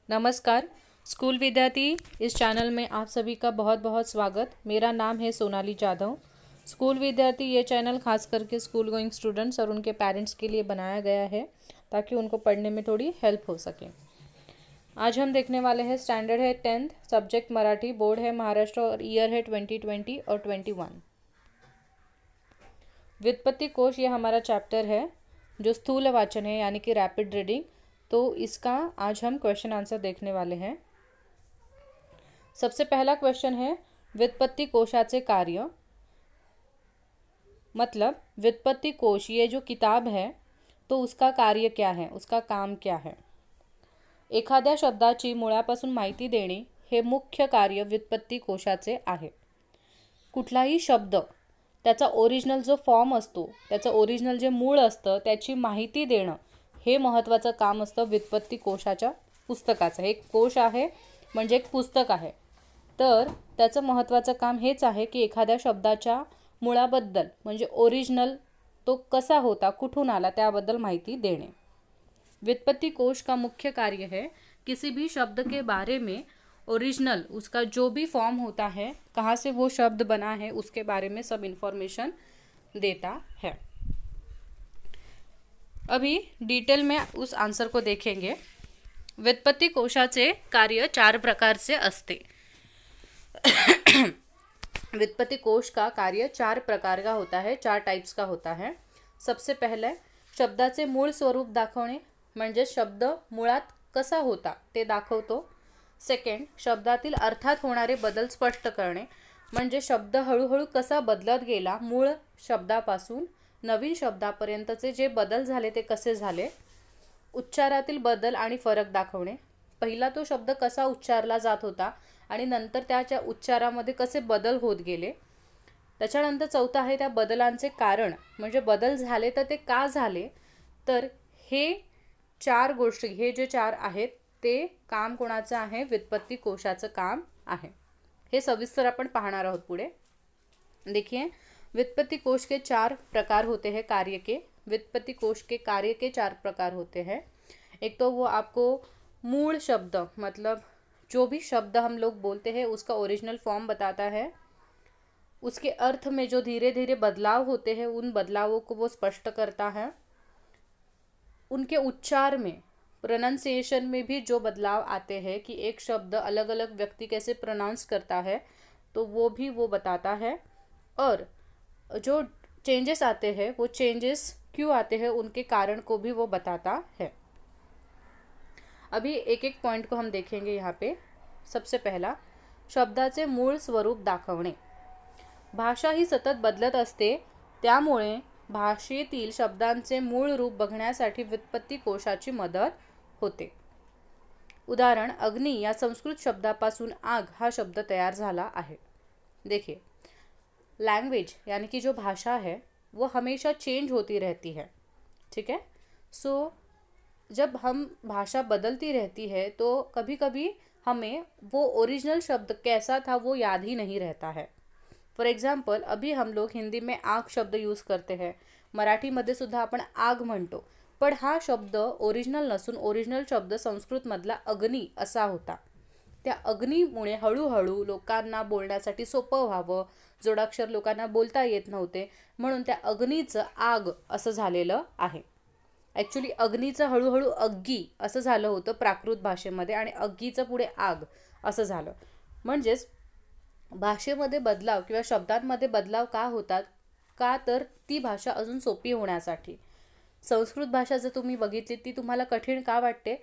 नमस्कार स्कूल विद्यार्थी, इस चैनल में आप सभी का बहुत बहुत स्वागत। मेरा नाम है सोनाली जाधव। स्कूल विद्यार्थी ये चैनल खास करके स्कूल गोइंग स्टूडेंट्स और उनके पेरेंट्स के लिए बनाया गया है ताकि उनको पढ़ने में थोड़ी हेल्प हो सके। आज हम देखने वाले हैं, स्टैंडर्ड है 10th, सब्जेक्ट मराठी, बोर्ड है महाराष्ट्र और ईयर है 2020 और 21। व्युत्पत्ति कोश ये हमारा चैप्टर है जो स्थूल वाचन है यानी कि रैपिड रीडिंग। तो इसका आज हम क्वेश्चन आंसर देखने वाले हैं। सबसे पहला क्वेश्चन है, व्युत्पत्ति कोशाचे कार्य। मतलब व्युत्पत्ति कोश ये जो किताब है तो उसका कार्य क्या है, उसका काम क्या है। एखाद्या शब्दाची मुळापासून माहिती देणे हे मुख्य कार्य व्युत्पत्ति कोशाचे आहे। कुठलाही शब्द त्याचा ओरिजिनल जो फॉर्म असतो, त्याचं ओरिजिनल जे मूळ असतं त्याची माहिती देणं हे महत्त्वाचं काम असतं व्युत्पत्ति कोशाच्या पुस्तकाचं। एक कोश आहे म्हणजे एक पुस्तक आहे, तर त्याचं महत्त्वाचं काम हेच आहे की एखाद्या शब्दाच्या मुळाबद्दल म्हणजे ओरिजिनल तो कसा होता, कुठून आला त्याबद्दल माहिती देणे। व्युत्पत्ति कोश का मुख्य कार्य है किसी भी शब्द के बारे में ओरिजिनल, उसका जो भी फॉर्म होता है, कहाँ से वो शब्द बना है, उसके बारे में सब इन्फॉर्मेशन देता है। अभी डिटेल में उस आंसर को देखेंगे। व्युत्पत्ति कोशाचे कार्य 4 प्रकार से असते। व्युत्पत्ति कोश का कार्य 4 प्रकार का होता है, 4 टाइप्स का होता है। सबसे पहले शब्दाचे मूळ स्वरूप दाखवणे, म्हणजे शब्द मुळात कसा होता ते दाखवतो। सेकंड, शब्दातील अर्थात होणारे बदल स्पष्ट करणे, म्हणजे शब्द हळूहळू कसा बदलत गेला, मूळ शब्दापासून नवीन शब्दापर्यंतचे जे बदल झाले ते कसे झाले। उच्चारातील बदल आणि फरक दाखवणे, पहिला तो शब्द कसा उच्चारला जात होता आणि नंतर त्याच्या उच्चारामध्ये कसे बदल होत गेले। त्याच्यानंतर चौथा आहे त्या बदलांचे कारण, म्हणजे बदल झाले तर ते का झाले। तर हे 4 गोष्टी, हे जे 4 आहेत ते काम कोणाचं आहे, व्युत्पत्ति कोशाचं काम आहे। हे सविस्तर आपण पाहणार आहोत पुढे। देखिए, व्युत्पत्ति कोश के 4 प्रकार होते हैं कार्य के। व्युत्पत्ति कोश के कार्य के 4 प्रकार होते हैं। एक तो वो आपको मूल शब्द, मतलब जो भी शब्द हम लोग बोलते हैं उसका ओरिजिनल फॉर्म बताता है। उसके अर्थ में जो धीरे धीरे बदलाव होते हैं उन बदलावों को वो स्पष्ट करता है। उनके उच्चार में, प्रोनाउंसिएशन में भी जो बदलाव आते हैं कि एक शब्द अलग अलग व्यक्ति कैसे प्रोनाउंस करता है तो वो भी वो बताता है। और जो चेंजेस आते हैं वो चेंजेस क्यों आते हैं उनके कारण को भी वो बताता है। अभी एक एक पॉइंट को हम देखेंगे यहाँ पे। सबसे पहला, शब्दाचे मूळ स्वरूप दाखवणे। भाषा ही सतत बदलत असते, त्यामुळे भाषेतील शब्दांचे मूळ रूप बघण्यासाठी व्युत्पत्ति कोशाची मदत होते। उदाहरण, अग्नि या संस्कृत शब्दापासून आग हा शब्द तयार झाला आहे। देखिए, लैंग्वेज यानी कि जो भाषा है वो हमेशा चेंज होती रहती है, ठीक है। सो जब हम भाषा बदलती रहती है तो कभी कभी हमें वो ओरिजिनल शब्द कैसा था वो याद ही नहीं रहता है। फॉर एग्जाम्पल, अभी हम लोग हिंदी में आग शब्द यूज़ करते हैं, मराठीमध्ये सुद्धा आपण आग म्हणतो, पण हा शब्द ओरिजिनल नसून ओरिजिनल शब्द संस्कृतमधला अग्नी असा होता। त्या अग्नीमुळे हळूहळू लोकांना बोलण्यासाठी सोपं व्हावं, जोडाक्षर लोकांना बोलता येत नव्हते, म्हणून त्या अग्नीचं आग असं झालेलं आहे। ॲक्च्युली अग्नीचं हळूहळू अग्गी असं झालं होतं प्राकृत भाषेमध्ये आणि अग्गीचं पुढे आग असं झालं। म्हणजेच भाषेमध्ये बदलाव किंवा शब्दांमध्ये बदलाव का होतात, का तर ती भाषा अजून सोपी होण्यासाठी। संस्कृत भाषा जर तुम्ही बघितली ती तुम्हाला कठीण का वाटते,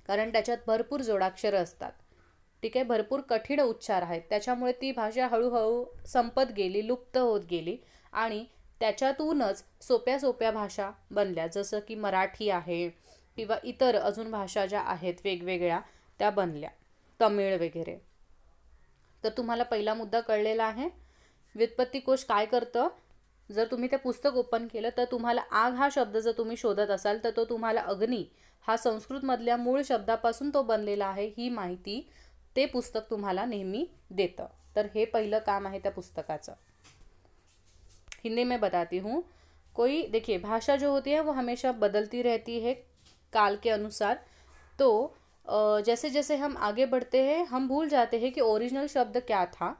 कारण त्याच्यात भरपूर जोडाक्षर असतात, ठीक आहे, भरपूर कठीण उच्चार आहेत, त्याच्यामुळे ती भाषा हळूहळू संपत गेली, लुप्त होत गेली आणि त्याच्यातूनच सोप्या सोप्या भाषा बनल्या, जसं की मराठी आहे किंवा इतर अजून भाषा ज्या आहेत वेगवेगळ्या त्या बनल्या, तमिळ वगैरे। तर तुम्हाला पहिला मुद्दा कळलेला आहे। व्युत्पत्ति कोश काय करतं, जर तुम्ही ते पुस्तक ओपन केलं तर तुम्हाला आग हा शब्द जर तुम्ही शोधत असाल तर तो तुम्हाला अग्नी हा संस्कृतमधल्या मूळ शब्दापासून तो बनलेला आहे ही माहिती ते पुस्तक तुम्हाला नेहमी देतं। तर हे पहिलं काम आहे त्या पुस्तकाचं। हिंदी में बताती हूँ। कोई देखिए, भाषा जो होती है वो हमेशा बदलती रहती है काल के अनुसार। तो जैसे जैसे हम आगे बढ़ते हैं हम भूल जाते हैं कि ओरिजिनल शब्द क्या था,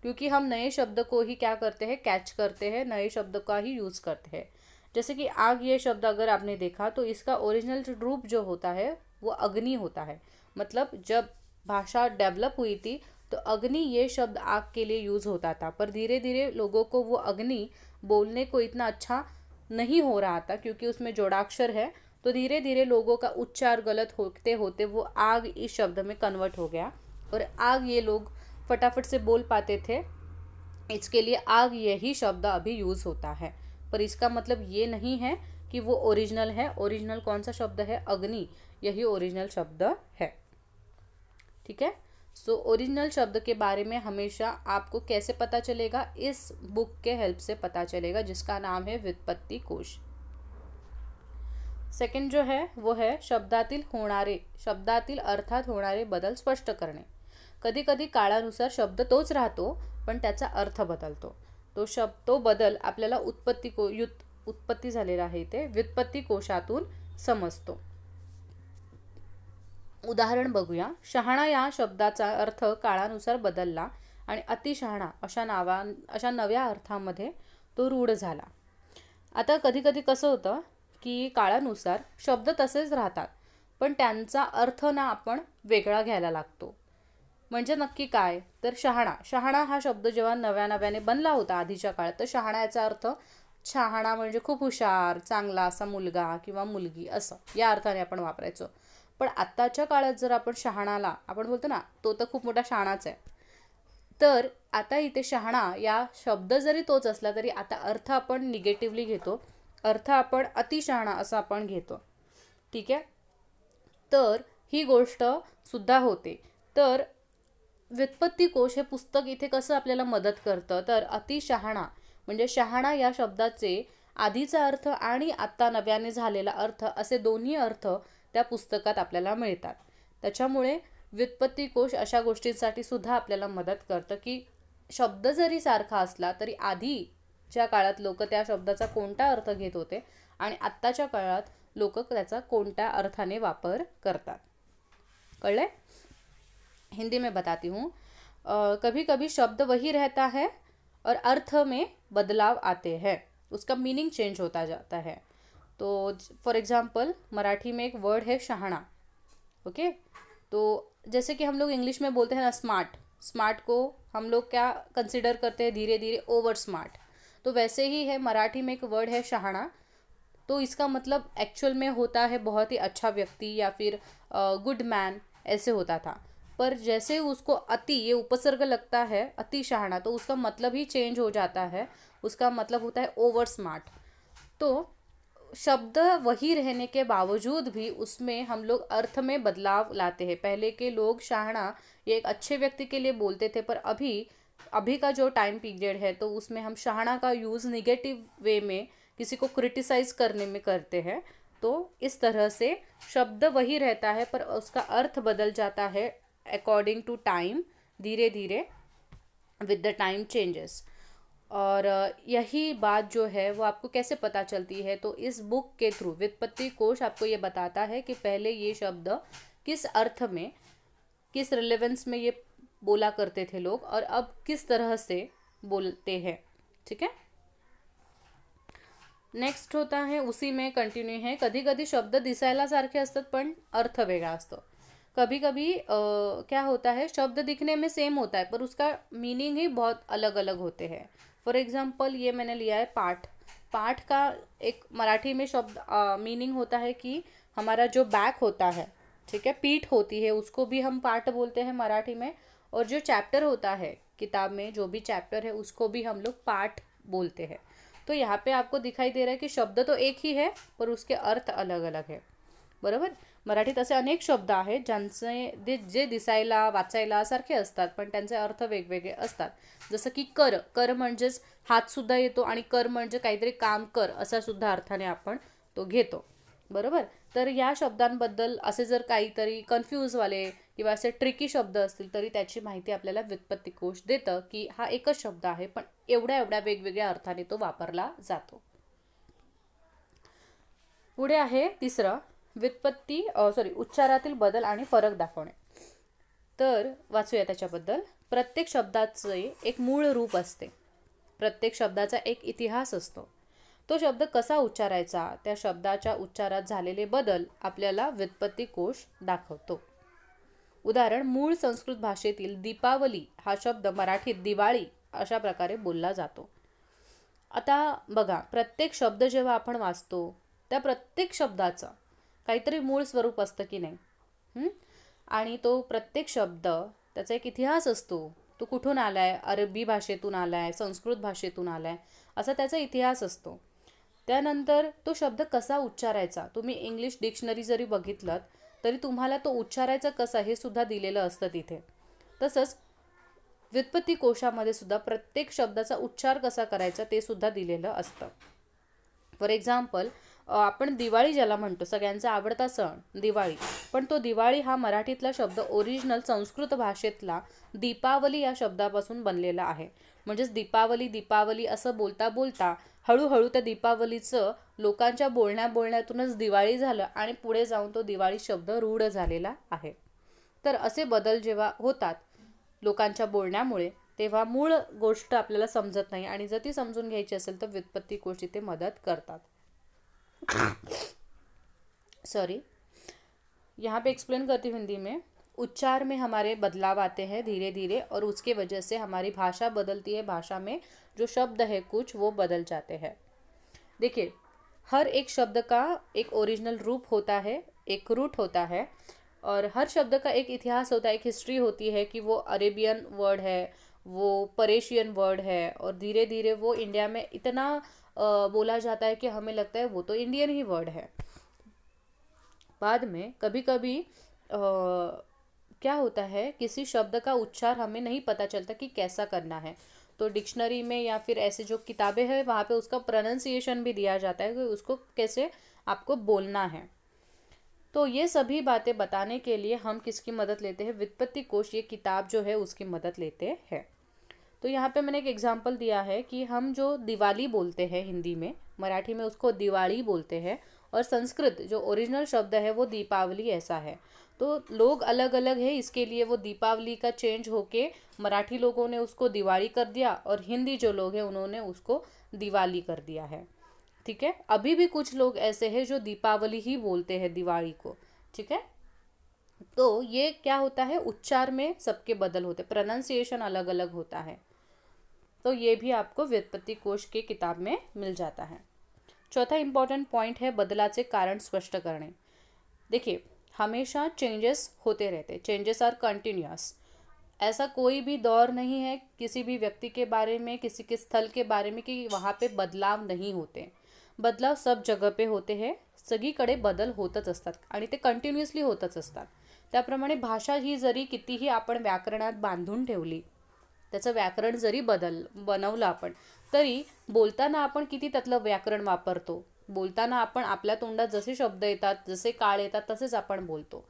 क्योंकि हम नए शब्द को ही क्या करते हैं, कैच करते हैं, नए शब्द का ही यूज़ करते हैं। जैसे कि आग ये शब्द अगर आपने देखा तो इसका ओरिजिनल रूप जो होता है वो अग्नि होता है। मतलब जब भाषा डेवलप हुई थी तो अग्नि ये शब्द आग के लिए यूज़ होता था, पर धीरे धीरे लोगों को वो अग्नि बोलने को इतना अच्छा नहीं हो रहा था क्योंकि उसमें जोड़ाक्षर है, तो धीरे धीरे लोगों का उच्चार गलत होते होते वो आग इस शब्द में कन्वर्ट हो गया और आग ये लोग फटाफट से बोल पाते थे, इसके लिए आग यही शब्द अभी यूज़ होता है। पर इसका मतलब ये नहीं है कि वो ओरिजिनल है। ओरिजिनल कौन सा शब्द है, अग्नि, यही ओरिजिनल शब्द है। ठीक है। सो ओरिजिनल शब्द के बारे में हमेशा आपको कैसे पता चलेगा, इस बुक के हेल्प से पता चलेगा जिसका नाम है व्युत्पत्ति कोश। सेकंड जो है वो है शब्दातील होणारे, शब्दातील अर्थात होणारे बदल स्पष्ट करणे। कधी कधी काळानुसार शब्द तोच राहतो पण त्याचा अर्थ बदलतो, तो बदल आपल्याला उत्पत्ती झालेला आहे ते व्युत्पत्ती कोशातून समजतो। उदाहरण बघूया। शहाणा या शब्दाचा अर्थ काळानुसार बदलला आणि अतिशहाणा अशा नव्या अर्थामध्ये तो रूढ झाला। आता कधी कधी कसं होतं की काळानुसार शब्द तसेच राहतात पण त्यांचा अर्थ ना आपण वेगळा घ्यायला लागतो। म्हणजे नक्की काय, तर शहाणा हा शब्द जेव्हा नव्याने बनला होता आधीच्या काळात, तर शहाणा याचा अर्थ शहाणा म्हणजे खूप हुशार, चांगला असा मुलगा किंवा मुलगी असं या अर्थाने आपण वापरायचो। पण आत्ताच्या काळात जर आपण शहाणाला आपण बोलतो ना तो तर खूप मोठा शहाणाच आहे, तर आता इथे शहाणा या शब्द जरी तोच असला तरी आता अर्थ आपण निगेटिव्हली घेतो, अर्थ आपण अतिशहाणा असा आपण घेतो। ठीक आहे, तर ही गोष्ट सुद्धा होते। तर व्युत्पत्ती कोश हे पुस्तक इथे कसं आपल्याला मदत करतं, तर अतिशहाणा म्हणजे शहाणा या शब्दाचे आधीचा अर्थ आणि आत्ता नव्याने झालेला अर्थ असे दोन्ही अर्थ त्या पुस्तकात आपल्याला मिळतात। त्याच्यामुळे व्युत्पत्ती कोश अशा गोष्टींसाठी सुद्धा आपल्याला मदत करतं की शब्द जरी सारखा असला तरी आधीच्या काळात लोक त्या शब्दाचा कोणता अर्थ घेत होते आणि आत्ताच्या काळात लोक त्याचा कोणत्या अर्थाने वापर करतात। कळले? हिंदी में बताती हूँ। कभी कभी शब्द वही रहता है और अर्थ में बदलाव आते हैं, उसका मीनिंग चेंज होता जाता है। तो फॉर एग्जांपल मराठी में एक वर्ड है शहाणा, ओके। तो जैसे कि हम लोग इंग्लिश में बोलते हैं ना स्मार्ट को हम लोग क्या कंसिडर करते हैं धीरे धीरे ओवर स्मार्ट, तो वैसे ही है मराठी में एक वर्ड है शहाणा, तो इसका मतलब एक्चुअल में होता है बहुत ही अच्छा व्यक्ति या फिर गुड मैन ऐसे होता था। पर जैसे उसको अति ये उपसर्ग लगता है अतिशहाणा, तो उसका मतलब ही चेंज हो जाता है, उसका मतलब होता है ओवर स्मार्ट। तो शब्द वही रहने के बावजूद भी उसमें हम लोग अर्थ में बदलाव लाते हैं। पहले के लोग शहाणा ये एक अच्छे व्यक्ति के लिए बोलते थे, पर अभी का जो टाइम पीरियड है तो उसमें हम शहाणा का यूज़ निगेटिव वे में किसी को क्रिटिसाइज करने में करते हैं। तो इस तरह से शब्द वही रहता है पर उसका अर्थ बदल जाता है अकॉर्डिंग टू टाइम, धीरे धीरे विद द टाइम चेंजेस। और यही बात जो है वो आपको कैसे पता चलती है, तो इस बुक के थ्रू व्युत्पत्ति कोश आपको ये बताता है कि पहले ये शब्द किस अर्थ में, किस रिलेवेंस में ये बोला करते थे लोग और अब किस तरह से बोलते हैं। ठीक है, नेक्स्ट होता है उसी में कंटिन्यू है। कधी कधी शब्द दिसायला सारखे असतात पण अर्थ वेगळा असतो। कभी कभी क्या होता है शब्द दिखने में सेम होता है पर उसका मीनिंग ही बहुत अलग अलग होते हैं। फॉर एग्जांपल ये मैंने लिया है पाठ का एक मराठी में शब्द मीनिंग होता है कि हमारा जो बैक होता है, ठीक है, पीठ होती है, उसको भी हम पाठ बोलते हैं मराठी में। और जो चैप्टर होता है किताब में, जो भी चैप्टर है उसको भी हम लोग पाठ बोलते हैं। तो यहाँ पे आपको दिखाई दे रहा है कि शब्द तो एक ही है पर उसके अर्थ अलग अलग है, बरोबर। मराठीत असे अनेक शब्द आहेत ज्यांचे जे दिसायला वाचायला सारखे असतात पण त्यांचे अर्थ वेगवेगळे असतात। जसं की कर म्हणजेच हात सुद्धा येतो आणि कर म्हणजे काहीतरी काम कर असा सुद्धा अर्थाने आपण तो घेतो, बरोबर। तर या शब्दांबद्दल असे जर काहीतरी कन्फ्यूजवाले किंवा असे ट्रिकी शब्द असतील तरी त्याची माहिती आपल्याला व्युत्पत्ती कोश देतं की हा एकच शब्द आहे पण एवढ्या वेगवेगळ्या अर्थाने तो वापरला जातो। पुढे आहे तिसरं उच्चारातील बदल आणि फरक दाखवणे. तर वाचूया त्याच्याबद्दल. प्रत्येक शब्दाचे एक मूळ रूप असते. प्रत्येक शब्दाचा एक इतिहास असतो. तो शब्द कसा उच्चारायचा, त्या शब्दाच्या उच्चारात झालेले बदल आपल्याला व्युत्पत्ती कोश दाखवतो. उदाहरण, मूळ संस्कृत भाषेतील दीपावली हा शब्द मराठीत दिवाळी अशा प्रकारे बोलला जातो. आता बघा, प्रत्येक शब्द जेव्हा आपण वाचतो त्या प्रत्येक शब्दाचं काहीतरी मूळ स्वरूप असतं की नाही. आणि तो प्रत्येक शब्द त्याचा एक इतिहास असतो. तो कुठून आलाय, अरबी भाषेतून आलाय, संस्कृत भाषेतून आलाय, असा त्याचा इतिहास असतो. त्यानंतर तो शब्द कसा उच्चारायचा, तुम्ही इंग्लिश डिक्शनरी जरी बघितलं तरी तुम्हाला तो उच्चारायचा कसा हे सुद्धा दिलेलं असतं तिथे. तसंच व्युत्पत्ती कोशामध्ये सुद्धा प्रत्येक शब्दाचा उच्चार कसा करायचा ते सुद्धा दिलेलं असतं. फॉर एक्झाम्पल, आपण दिवाळी ज्याला म्हणतो, सगळ्यांचा आवडता सण दिवाळी, पण तो दिवाळी हा मराठीतला शब्द ओरिजिनल संस्कृत भाषेतला दीपावली या शब्दापासून बनलेला आहे. म्हणजेच दीपावली असं बोलता बोलता हळूहळू त्या दीपावलीचं लोकांच्या बोलण्यातूनच दिवाळी झालं आणि पुढे जाऊन तो दिवाळी शब्द रूढ झालेला आहे. तर असे बदल जेव्हा होतात लोकांच्या बोलण्यामुळे, तेव्हा मूळ गोष्ट आपल्याला समजत नाही आणि जर ती समजून घ्यायची असेल तर व्युत्पत्ती कोश इथे मदत करतात. यहाँ पे एक्सप्लेन करती हूँ हिंदी में. उच्चार में हमारे बदलाव आते हैं धीरे धीरे और उसके वजह से हमारी भाषा बदलती है. भाषा में जो शब्द है कुछ वो बदल जाते हैं. देखिए, हर एक शब्द का एक ओरिजिनल रूप होता है, एक रूट होता है, और हर शब्द का एक इतिहास होता है, एक हिस्ट्री होती है कि वो अरेबियन वर्ड है, वो पर्शियन वर्ड है, और धीरे धीरे वो इंडिया में इतना बोला जाता है कि हमें लगता है वो तो इंडियन ही वर्ड है. बाद में कभी कभी क्या होता है, किसी शब्द का उच्चार हमें नहीं पता चलता कि कैसा करना है, तो डिक्शनरी में या फिर ऐसे जो किताबें हैं वहाँ पे उसका प्रोनाउंसिएशन भी दिया जाता है कि उसको कैसे आपको बोलना है. तो ये सभी बातें बताने के लिए हम किसकी मदद लेते हैं, व्युत्पत्ति कोश ये किताब जो है उसकी मदद लेते हैं. तो यहाँ पे मैंने एक एग्जांपल दिया है कि हम जो दिवाली बोलते हैं हिंदी में, मराठी में उसको दिवाली बोलते हैं, और संस्कृत जो ओरिजिनल शब्द है वो दीपावली ऐसा है. तो लोग अलग अलग है, इसके लिए वो दीपावली का चेंज होके मराठी लोगों ने उसको दिवाली कर दिया और हिंदी जो लोग हैं उन्होंने उसको दिवाली कर दिया है. ठीक है, अभी भी कुछ लोग ऐसे हैं जो दीपावली ही बोलते हैं दिवाली को. ठीक है, तो ये क्या होता है, उच्चार में सबके बदल होते, प्रोनाउंसिएशन अलग अलग होता है. तो ये भी आपको व्युत्पत्ति कोश के किताब में मिल जाता है. चौथा इंपॉर्टेंट पॉइंट है बदलाचे कारण स्पष्ट करणे. देखिए, हमेशा चेंजेस होते रहते, चेंजेस आर कंटिन्यूअस. ऐसा कोई भी दौर नहीं है किसी भी व्यक्ति के बारे में, किसी के स्थल के बारे में कि वहाँ पे बदलाव नहीं होते. बदलाव सब जगह पे होते हैं, सगळीकडे बदल होतच असतात आणि ते कंटिन्युअसली होतच असतात. त्याप्रमाणे भाषा ही जरी कितीही आपण व्याकरणात बांधून ठेवली, त्याचं व्याकरण जरी बनवलं आपण, तरी बोलताना आपण किती त्यातलं व्याकरण वापरतो. बोलताना आपण आपल्या तोंडात जसे शब्द येतात, जसे काळ येतात तसेच आपण बोलतो.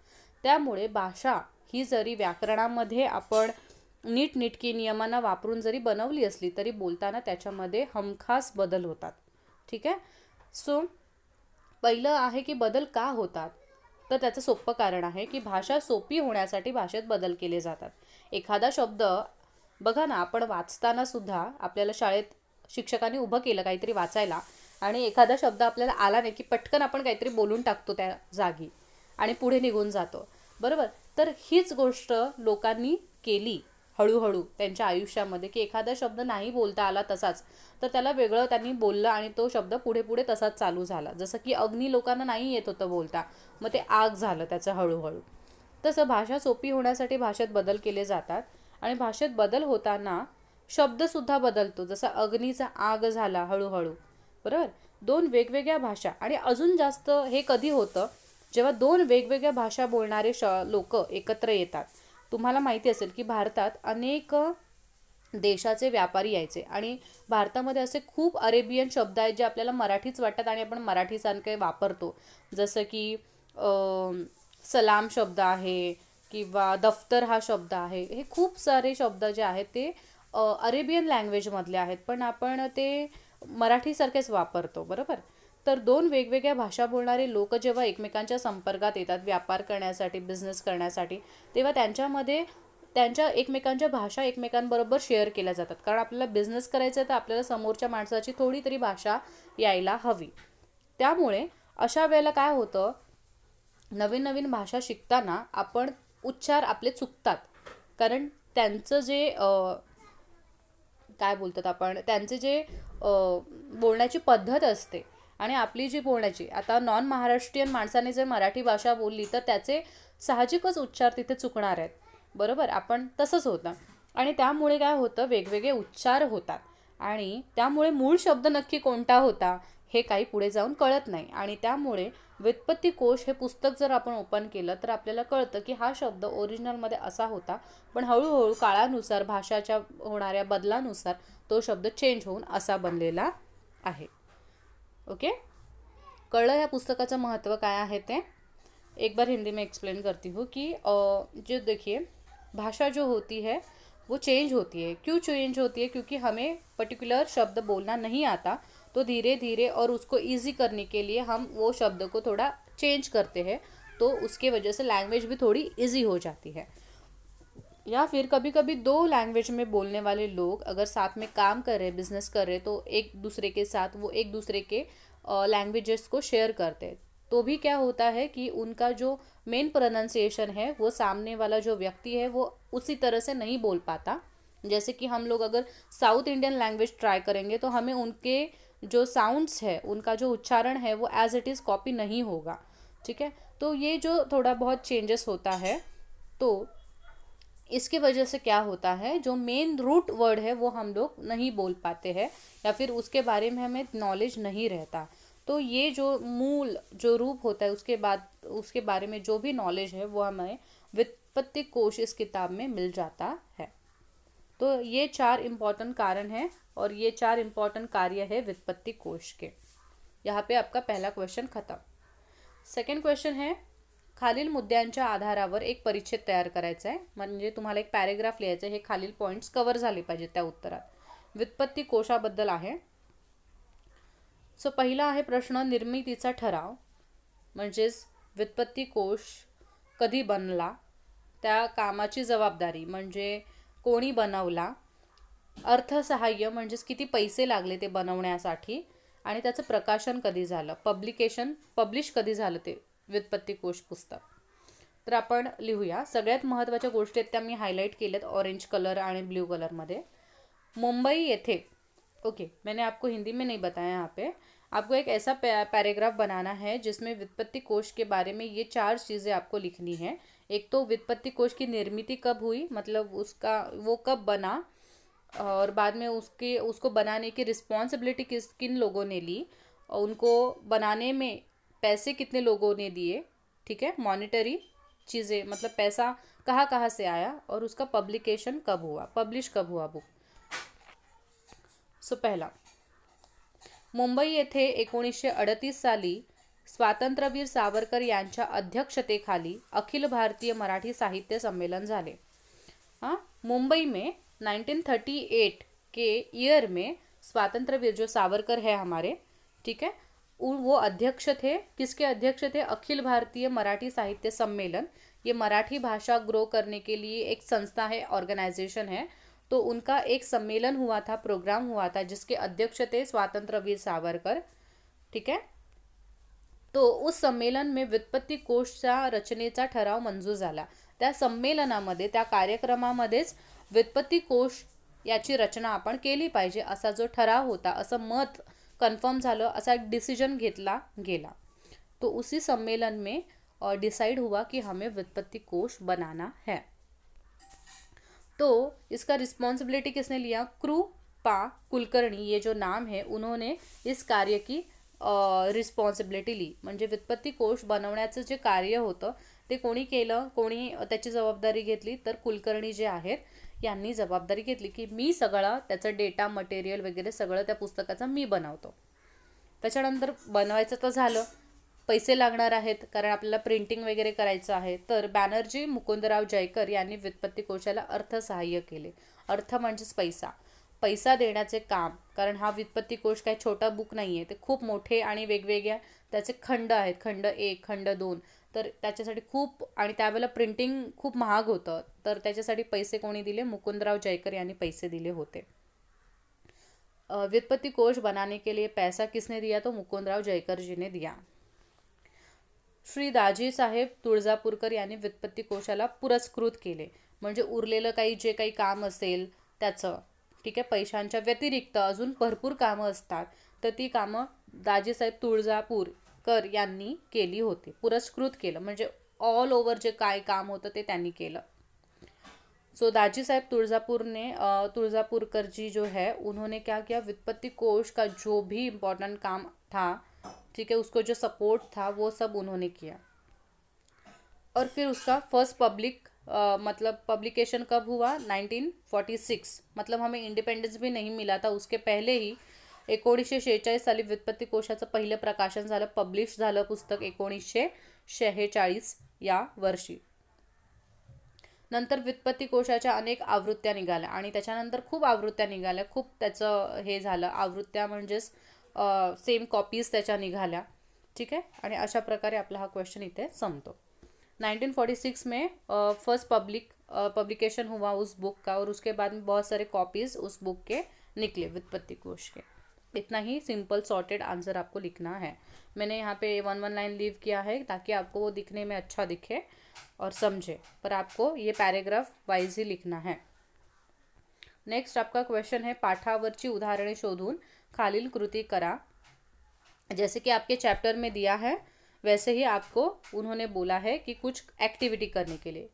त्यामुळे भाषा ही जरी व्याकरणामध्ये आपण नीटनेटकी नियमांना वापरून जरी बनवली असली तरी बोलताना त्याच्यामध्ये हमखास बदल होतात. ठीक आहे. सो पहिलं आहे की बदल का होतात, तर त्याचं सोपं कारण आहे की भाषा सोपी होण्यासाठी भाषेत बदल केले जातात. एखादा शब्द बघा ना, आपण वाचताना सुद्धा आपल्याला शाळेत शिक्षकांनी उभं केलं काहीतरी वाचायला आणि एखादा शब्द आपल्याला आला नाही की पटकन आपण काहीतरी बोलून टाकतो त्या जागी आणि पुढे निघून जातो, बरोबर. तर हीच गोष्ट लोकांनी केली हळूहळू त्यांच्या आयुष्यामध्ये की एखादा शब्द नाही बोलता आला तसाच, तर त्याला वेगळं त्यांनी बोललं आणि तो शब्द पुढे पुढे तसाच चालू झाला. जसं की अग्नी लोकांना नाही येत होतं बोलता, मग ते आग झालं त्याचं हळूहळू. तसं भाषा सोपी होण्यासाठी भाषेत बदल केले जातात आणि भाषेत बदल होताना शब्दसुद्धा बदलतो. जसा अग्नीचा आग झाला हळूहळू, बरोबर. दोन वेगवेगळ्या भाषा, आणि अजून जास्त हे कधी होतं जेव्हा दोन वेगवेगळ्या भाषा बोलणारे लोक एकत्र येतात. तुम्हाला माहिती असेल की भारतात अनेक देशाचे व्यापारी यायचे आणि भारतामध्ये असे खूप अरेबियन शब्द आहेत जे आपल्याला मराठीच वाटतात आणि आपण मराठीसारखे वापरतो. जसं की सलाम शब्द आहे किंवा दफ्तर हा शब्द आहे. हे खूप सारे शब्द जे आहेत ते अरेबियन लँग्वेजमधले आहेत, पण आपण ते मराठीसारखेच वापरतो, बरोबर. तर दोन वेगवेगळ्या भाषा बोलणारे लोक जेव्हा एकमेकांच्या संपर्कात येतात व्यापार करण्यासाठी, बिझनेस करण्यासाठी, तेव्हा त्यांच्यामध्ये त्यांच्या एकमेकांच्या भाषा एकमेकांबरोबर शेअर केल्या जातात. कारण आपल्याला बिझनेस करायचं आहे तर आपल्याला समोरच्या माणसाची थोडी तरी भाषा यायला हवी. त्यामुळे अशा वेळेला काय होतं, नवीन नवीन भाषा शिकताना आपण उच्चार आपले चुकतात. कारण त्यांचं जे काय बोलतात आपण, त्यांचे जे बोलण्याची पद्धत असते आणि आपली जी बोलण्याची, आता नॉन महाराष्ट्रीयन माणसाने जर मराठी भाषा बोलली तर त्याचे साहजिकच उच्चार तिथे चुकणार आहेत. बरोबर, आपण तसंच होतं. आणि त्यामुळे काय होतं, वेगवेगळे उच्चार होतात आणि त्यामुळे मूळ शब्द नक्की कोणता होता हे काही पुढे जाऊन कळत नाही. आणि त्यामुळे व्युत्पत्ती कोश हे पुस्तक जर आपण ओपन केलं तर आपल्याला कळतं की हा शब्द ओरिजिनलमध्ये असा होता, पण हळूहळू काळानुसार, भाषाच्या होणाऱ्या बदलानुसार तो शब्द चेंज होऊन असा बनलेला आहे. ओके, कळलं या पुस्तकाचं महत्त्व काय आहे ते. एक बार हिंदी में एक्सप्लेन करती हूँ कि जो देखिए भाषा जो होती है वो चेंज होती है. क्यों चेंज होती है? क्योंकि हमें पर्टिकुलर शब्द बोलना नहीं आता, तो धीरे धीरे और उसको इजी करने के लिए हम वो शब्द को थोड़ा चेंज करते हैं, तो उसके वजह से लैंग्वेज भी थोड़ी इजी हो जाती है. या फिर कभी कभी दो लैंग्वेज में बोलने वाले लोग अगर साथ में काम कर रहे, बिजनेस कर रहे, तो एक दूसरे के साथ वो एक दूसरे के लैंग्वेजेस को शेयर करते हैं, तो भी क्या होता है कि उनका जो मेन प्रोनाउंसिएशन है वो सामने वाला जो व्यक्ति है वो उसी तरह से नहीं बोल पाता. जैसे कि हम लोग अगर साउथ इंडियन लैंग्वेज ट्राई करेंगे तो हमें उनके जो साउंड्स है, उनका जो उच्चारण है वो एज इट इज़ कॉपी नहीं होगा. ठीक है, तो ये जो थोड़ा बहुत चेंजेस होता है, तो इसकी वजह से क्या होता है, जो मेन रूट वर्ड है वो हम लोग नहीं बोल पाते हैं या फिर उसके बारे में हमें नॉलेज नहीं रहता. तो ये जो मूल जो रूप होता है उसके बारे में जो भी नॉलेज है वो हमें व्युत्पत्ति कोश इस किताब में मिल जाता है. तो ये 4 इम्पॉर्टेंट कारण हैं और ये 4 इम्पॉर्टेंट कार्य है व्युत्पत्ति कोश के. यहाँ पे आपका पहला क्वेश्चन खत्म. सेकंड क्वेश्चन है, खालील मुद्द्यांच्या आधारावर एक परिच्छेद तयार करायचा आहे. म्हणजे तुम्हाला एक पॅरेग्राफ लिहायचं आहे. हे खालील पॉईंट्स कव्हर झाले पाहिजेत त्या उत्तरात. व्युत्पत्ती कोशाबद्दल आहे. सो पहिला आहे प्रश्न, निर्मितीचा ठराव, म्हणजेच व्युत्पत्ती कोश कधी बनला, त्या कामाची जबाबदारी म्हणजे कोणी बनवला, अर्थसहाय्य म्हणजेच किती पैसे लागले ते बनवण्यासाठी, आणि त्याचं प्रकाशन कधी झालं, पब्लिश कधी झालं ते व्युत्पत्ती कोश पुस्तक. तर आपण लिहूया. सगळ्यात महत्त्वाच्या गोष्टी आहेत त्या मी हायलाइट केल्यात ऑरेंज कलर आणि ब्लू कलरमध्ये. मुंबई येथे, ओके, मैंने आपको हिंदी में नहीं बताया, यहाँ पे आपको एक ऐसा पैराग्राफ बनाना है जिसमें व्युत्पत्ति कोश के बारे में ये 4 चीज़ें आपको लिखनी है. एक तो व्युत्पत्ति कोश की निर्मिति कब हुई, मतलब उसका वो कब बना, और बाद में उसको बनाने की रिस्पॉन्सिबिलिटी किन लोगों ने ली, और उनको बनाने में पैसे कितने लोगों ने दिए. ठीक है, मॉनिटरी चीज़ें, मतलब पैसा कहाँ कहाँ से आया, और उसका पब्लिकेशन कब हुआ, पब्लिश कब हुआ बुक. सो पहला, मुंबई येथे 1938 साली स्वातंत्र्यवीर सावरकर यांच्या अध्यक्षतेखाली अखिल भारतीय मराठी साहित्य सम्मेलन झाले. मुंबई में 1938 के ईयर में स्वातंत्र्यवीर जो सावरकर है हमारे, ठीक है, वो अध्यक्ष थे. किसके अध्यक्ष थे? अखिल भारतीय मराठी साहित्य सम्मेलन. ये मराठी भाषा ग्रो करने के लिए एक संस्था है, ऑर्गेनाइजेशन है. तो उनका एक सम्मेलन हुआ था, प्रोग्राम हुआ था, जिसके अध्यक्ष थे स्वातंत्र्यवीर सावरकर. ठीक है, तो उस संमेलन में व्युत्पत्ती कोशच्या रचनेचा ठराव मंजूर झाला. त्या संमेलनामध्ये, त्या कार्यक्रमामध्येच व्युत्पत्ती कोश याची रचना आपण केली पाहिजे असा जो ठराव होता, असं मत कन्फर्म झालं, असा एक डिसीजन घेतला गेला. तो उसी सम्मेलन में डिसाइड हुआ कि हमें व्युत्पत्ति कोश बनाना है. तो इसका रिस्पॉन्सिबिलिटी किसने लिया? कृपा कुलकर्णी, ये जो नाम है, उन्होंने इस कार्य की रिस्पॉन्सिबिलिटी ली. म्हणजे व्युत्पत्ती कोश बनवण्याचं जे कार्य होतं ते कोणी केलं, कोणी त्याची जबाबदारी घेतली, तर कुलकर्णी जे आहेत यांनी जबाबदारी घेतली की मी सगळा त्याचं डेटा, मटेरियल वगैरे सगळं त्या पुस्तकाचं मी बनवतो. त्याच्यानंतर बनवायचं तर झालं, पैसे लागणार आहेत कारण आपल्याला प्रिंटिंग वगैरे करायचं आहे. तर बॅनर्जी मुकुंदराव जयकर यांनी व्युत्पत्ती कोशाला अर्थसहाय्य केले. अर्थ म्हणजेच पैसा. पैसा देण्याचे काम, कारण हा व्युत्पत्ती कोश काही छोटा बुक नाही आहे, ते खूप मोठे आणि वेगवेगळ्या त्याचे खंड आहेत, खंड 1 खंड 2, तर त्याच्यासाठी खूप, आणि त्यावेळेला प्रिंटिंग खूप महाग होतं, तर त्याच्यासाठी पैसे कोणी दिले, मुकुंदराव जयकर यांनी पैसे दिले होते. व्युत्पत्ति कोश बनाने के लिए पैसा किसने दिया, तो मुकुंदराव जयकर जी ने दिया. श्री दाजी साहेब तुळजापूरकर यांनी व्युत्पत्ति कोशाला पुरस्कृत केले. म्हणजे उरलेलं काही जे काही काम असेल त्याचं, ठीक आहे, पैशांच्या व्यतिरिक्त अजून भरपूर कामं असतात, तर ती कामं दाजीसाहेब तुळजापूरकर यांनी केली होती. पुरस्कृत केलं म्हणजे ऑल ओव्हर जे काय काम होतं ते त्यांनी केलं. सो दाजी साहब तुळजापुरकर जी जो है, उन्होंने क्या किया, व्युत्पत्ति कोश का जो भी इम्पोर्टेंट काम था, ठीक है, उसको जो सपोर्ट था वो सब उन्होंने किया. और फिर उसका फर्स्ट मतलब पब्लिकेशन कब हुआ, 1946. मतलब हमें इंडिपेंडेंस भी नहीं मिला था, उसके पहले ही 1946 साली व्युत्पत्ति कोशाचं पहिलं प्रकाशन झालं, पब्लिश झालं पुस्तक 1946 या वर्षी. नंतर व्युत्पत्ति कोशाच्या अनेक आवृत्त्या निघाल्या आणि त्याच्यानंतर खूप आवृत्त्या निघाल्या, खूप त्याचं हे झालं, आवृत्त्या म्हणजेच सेम कॉपीज त्याच्या निघाल्या, ठीक है. आणि अशा प्रकारे आपला हा क्वेश्चन इथे संपतो. 1946 में फर्स्ट पब्लिकेशन हुआ उस बुक का, और उसके बाद में बहुत सारे कॉपीज उस बुक के निकले, व्युत्पत्ति कोश के. इतना ही सिंपल सॉर्टेड आंसर आपको लिखना है. मैंने यहाँ पे 1 लाइन लीव किया है ताकि आपको वो दिखने में अच्छा दिखे और समझे, पर आपको ये पैराग्राफ वाइज ही लिखना है. नेक्स्ट आपका क्वेश्चन है, पाठावरची उदाहरणे शोधून खालील कृती करा. जैसे कि आपके चैप्टर में दिया है वैसे ही आपको उन्होंने बोला है कि कुछ एक्टिविटी करने के लिए.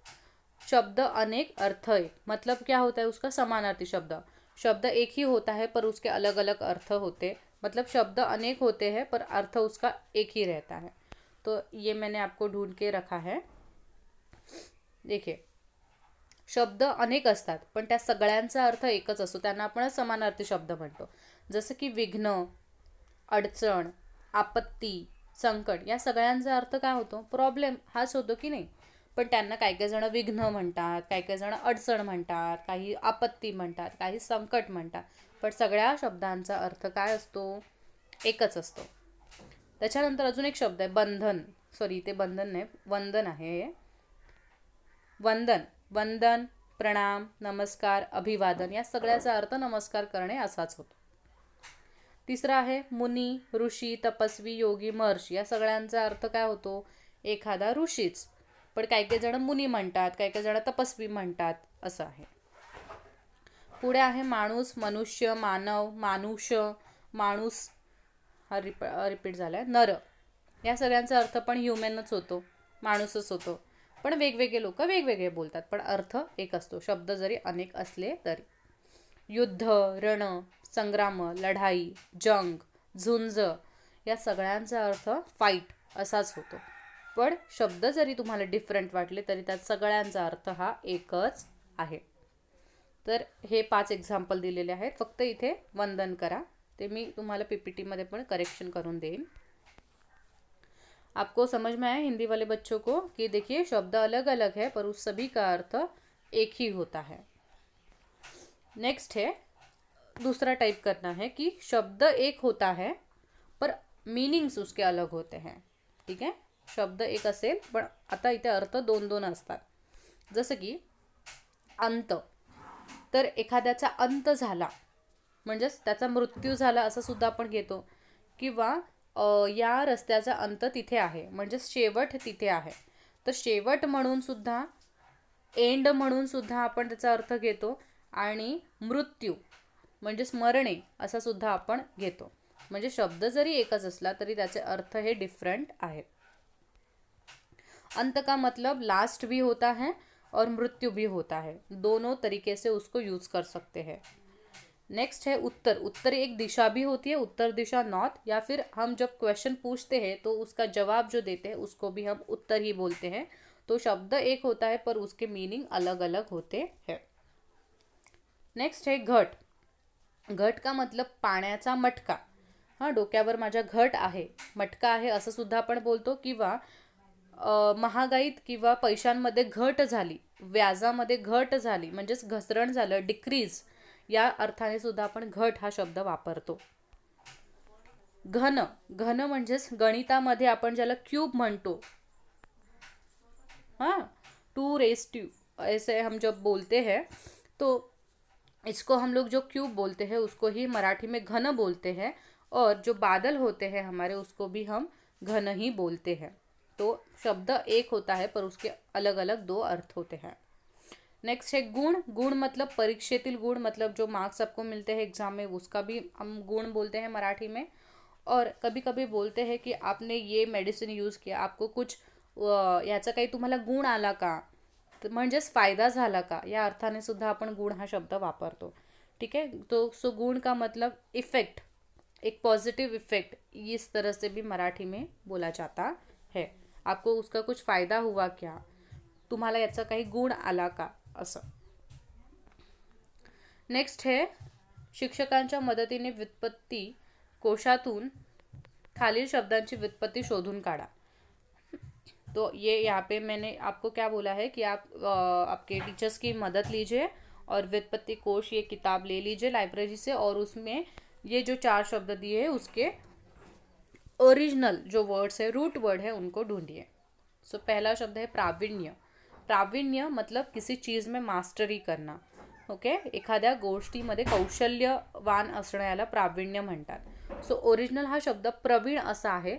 शब्द अनेक अर्थ है, मतलब क्या होता है उसका, समानार्थी शब्द. शब्द एक ही होता है पर उसके अलग अलग अर्थ होते, मतलब शब्द अनेक होते हैं पर अर्थ उसका एक ही रहता है. तो ये मैंने आपको ढूंढ के रखा है. देखिए, शब्द अनेक असतात पण त्या सगळ्यांचा अर्थ एकच असतो, त्यांना आपण समानार्थी शब्द म्हणतो. जसं की विघ्न, अडचण, आपत्ती, संकट, या सगळ्यांचा अर्थ काय होतो, प्रॉब्लेम हाच होतो की नाही. पण त्यांना काही काही जण विघ्न म्हणतात, काही काही जण अडचण म्हणतात, काही आपत्ती म्हणतात, काही संकट म्हणतात, पण सगळ्या शब्दांचा अर्थ काय असतो, एकच असतो. त्याच्यानंतर अजून एक शब्द आहे बंधन, सॉरी ते बंधन नाही, वंदन आहे. वंदन, वंदन, प्रणाम, नमस्कार, अभिवादन, या सगळ्याचा अर्थ नमस्कार करणे असाच होतो. तिसरा आहे मुनी, ऋषी, तपस्वी, योगी, महर्षी, या सगळ्यांचा अर्थ काय होतो, एखादा ऋषीच, पण काही काही जण मुनी म्हणतात, काही काही जण तपस्वी म्हणतात, असं आहे. पुढे आहे माणूस, मनुष्य, मानव, मानुष, माणूस हा रिपीट झालाय, नर, या सगळ्यांचा अर्थ पण ह्युमनच होतो, माणूसच होतो, पण वेगवेगळे लोक वेगवेगळे बोलतात, पण अर्थ एक असतो, शब्द जरी अनेक असले तरी. युद्ध, रण, संग्राम, लढाई, जंग, झुंज, या सगळ्यांचा अर्थ फाईट असाच होतो, पण शब्द जरी तुम्हाला डिफरंट वाटले तरी त्यात सगळ्यांचा अर्थ हा एकच आहे. तर हे 5 एक्झाम्पल दिलेले आहेत, फक्त इथे वंदन करा, ते मी तुम्हाला पीपीटी मध्ये पण करेक्शन करून देईन. आपको समझ में आया हिंदी वाले बच्चों को कि देखिए शब्द अलग अलग है पर उस सभी का अर्थ एक ही होता है. नेक्स्ट है, दूसरा टाइप करना है कि शब्द एक होता है पर मीनिंग्स उसके अलग होते हैं, ठीक है. शब्द एक असेल पण आता इथे अर्थ 2-2 असतात. जसं की अंत, तर एखाद्याचा अंत झाला म्हणजेच त्याचा मृत्यू झाला असं सुद्धा आपण घेतो, किंवा या रस्त्याचा अंत तिथे आहे म्हणजे शेवट तिथे आहे, तर शेवट म्हणून सुद्धा, एंड म्हणून सुद्धा आपण त्याचा अर्थ घेतो, आणि मृत्यू म्हणजे मरणे असा सुद्धा आपण घेतो. म्हणजे शब्द जरी एकच असला तरी त्याचे अर्थ हे डिफरेंट आहेत. अंत का मतलब लास्ट भी होता है और मृत्यु भी होता है, दोनों तरीके से उसको यूज कर सकते हैं. नेक्स्ट है उत्तर, उत्तर एक दिशा भी होती है, उत्तर दिशा नॉर्थ, या फिर हम जब क्वेश्चन पूछते हैं तो उसका जवाब जो देते हैं उसको भी हम उत्तर ही बोलते हैं. तो शब्द एक होता है पर उसके मीनिंग अलग अलग होते हैं. नेक्स्ट है घट, घट का मतलब पाण्याचा मटका, हां, डोक्यावर माझ्या घट आहे, मटका आहे असं सुद्धा आपण बोलतो, किंवा महागाईत किंवा पैशांमध्ये घट झाली, व्याजामध्ये घट झाली म्हणजेच घसरण झालं, डिक्रीज, या अर्थाने सुद्धा आपण घट हा शब्द वापरतो. घन, घन म्हणजेच गणितामध्ये आपण ज्याला क्यूब म्हणतो, हाँ 2 ऐसे हम जब बोलते हैं तो इसको हम लोग जो क्यूब बोलते हैं उसको ही मराठी में घन बोलते हैं, और जो बादल होते हैं हमारे उसको भी हम घन ही बोलते हैं. तो शब्द एक होता है पर उसके अलग अलग 2 अर्थ होते हैं. नेक्स्ट है गुण. गुण मतलब परीक्षेतील गुण, मतलब जो मार्क्स आपको मिलते हैं एग्जाम में उसका भी हम गुण बोलते हैं मराठी में. और कभी कभी बोलते हैं की आपने ये मेडिसिन यूज किया, आपको कुछ याचा काही तुम्हाला गुण आला का, म्हणजेच फायदा झाला का, या अर्थाने सुद्धा आपण गुण हा शब्द वापरतो. ठीक है. तो सो गुण का मतलब इफेक्ट, एक पॉजिटिव इफेक्ट, इस तरह से भी मराठी में बोला जाता है. आपको उसका कुछ फायदा हुआ क्या, तुम्हाला याचा काही गुण आला का, असं. नेक्स्ट है शिक्षकांच्या मदतीने व्युत्पत्ती कोशातून खालील शब्दांची व्युत्पत्ती शोधून काढा. तो ये यहाँ पे मैंने आपको क्या बोला है कि आप आपके टीचर्स की मदद लीजिए और व्युत्पत्ति कोश ये किताब ले लीजिए लाइब्रेरी से, और उसमें ये जो 4 शब्द दिए हैं उसके ओरिजिनल जो वर्ड्स है, रूट वर्ड है, उनको ढूंढिए. सो पहला शब्द है प्रावीण्य. प्रावीण्य मतलब किसी चीज़ में मास्टरी करना. ओके. एखाद्या गोष्टीमध्ये कौशल्यवान असणं याला प्रावीण्य म्हणतात. सो ओरिजिनल हा शब्द प्रवीण असा आहे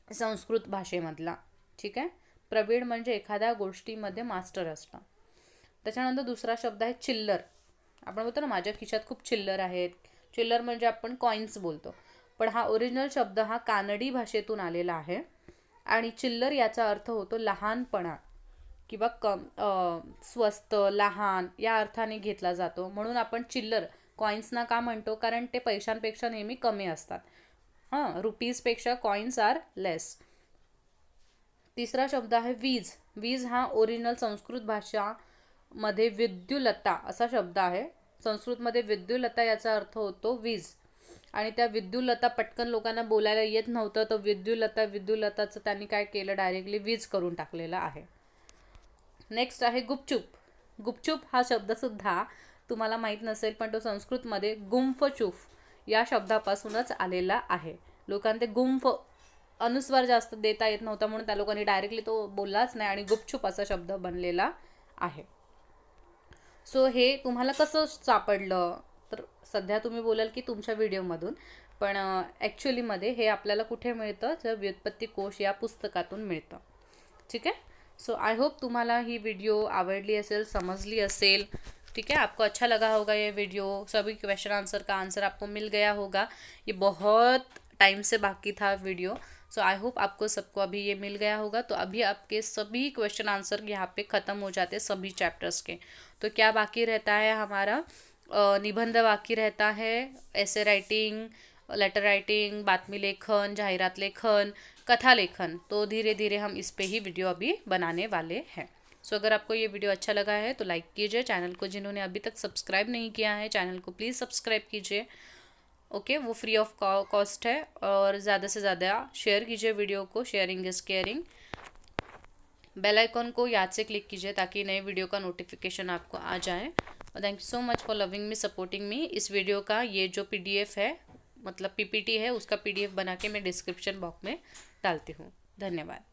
संस्कृत भाषेमधला. ठीक आहे. प्रवीण म्हणजे एखाद्या गोष्टीमध्ये मास्टर असणं. त्याच्यानंतर दुसरा शब्द आहे चिल्लर. आपण बोलतो ना माझ्या खिशात खूप चिल्लर आहेत. चिल्लर म्हणजे आपण कॉइन्स बोलतो, पण हा ओरिजिनल शब्द हा कानडी भाषेतून आलेला आहे. आणि चिल्लर याचा अर्थ होतो लहानपणा किंवा स्वस्त, लहान या अर्थाने घेतला जातो. म्हणून आपण चिल्लर कॉइन्सना का म्हणतो, कारण ते पैशांपेक्षा नेहमी कमी असतात. हां, रुपीजपेक्षा कॉइन्स आर लेस. तिसरा शब्द आहे वीज. वीज हा ओरिजिनल संस्कृत भाषामध्ये विद्युलता असा शब्द आहे. संस्कृतमध्ये विद्युलता याचा अर्थ होतो वीज. आणि त्या विद्युलता पटकन लोकांना बोलायला येत नव्हतं, तर विद्युलताचं त्यांनी काय केलं, डायरेक्टली वीज करून टाकलेलं आहे. नेक्स्ट आहे गुपचूप. गुपचूप हा शब्दसुद्धा तुम्हाला माहीत नसेल, पण तो संस्कृतमध्ये गुंफचूफ या शब्दापासूनच आलेला आहे. लोकांना ते गुंफ अनुस्वार जास्त देता येत नव्हता, म्हणून त्या लोकांनी डायरेक्टली तो बोललाच नाही आणि गुपचूप असा शब्द बनलेला आहे. सो हे तुम्हाला कसं सापडलं, तर सध्या तुम्ही बोलाल की तुमच्या व्हिडिओमधून, पण ॲक्च्युलीमध्ये हे आपल्याला कुठे मिळतं, तर व्युत्पत्ती कोश या पुस्तकातून मिळतं. ठीक आहे. सो आई होप तुम्हाला ही वीडियो आवडली असेल, समझली असेल. ठीक है. आपको अच्छा लगा होगा ये वीडियो. सभी क्वेश्चन आंसर का आंसर आपको मिल गया होगा. ये बहुत टाइम से बाकी था वीडियो. सो आई होप आपको सबको अभी ये मिल गया होगा. तो अभी आपके सभी क्वेश्चन आंसर यहाँ पे ख़त्म हो जाते हैं सभी चैप्टर्स के. तो क्या बाकी रहता है हमारा, निबंध बाकी रहता है, ऐसे राइटिंग, लेटर राइटिंग, बातमी लेखन, जाहिरात लेखन, कथा लेखन. तो धीरे धीरे हम इस पे ही वीडियो अभी बनाने वाले हैं. सो अगर आपको ये वीडियो अच्छा लगा है तो लाइक कीजिए. चैनल को जिन्होंने अभी तक सब्सक्राइब नहीं किया है, चैनल को प्लीज़ सब्सक्राइब कीजिए. ओके, वो फ्री ऑफ कॉस्ट है. और ज़्यादा से ज़्यादा शेयर कीजिए वीडियो को. Sharing is caring. Bell icon को याद से क्लिक कीजिए ताकि नए वीडियो का नोटिफिकेशन आपको आ जाए. और thank you so much for loving me, supporting me. Is video का ये जो PDF है, मतलब PPT है, उसका PDF बना के मैं डिस्क्रिप्शन बॉक्स में डालती हूँ. धन्यवाद.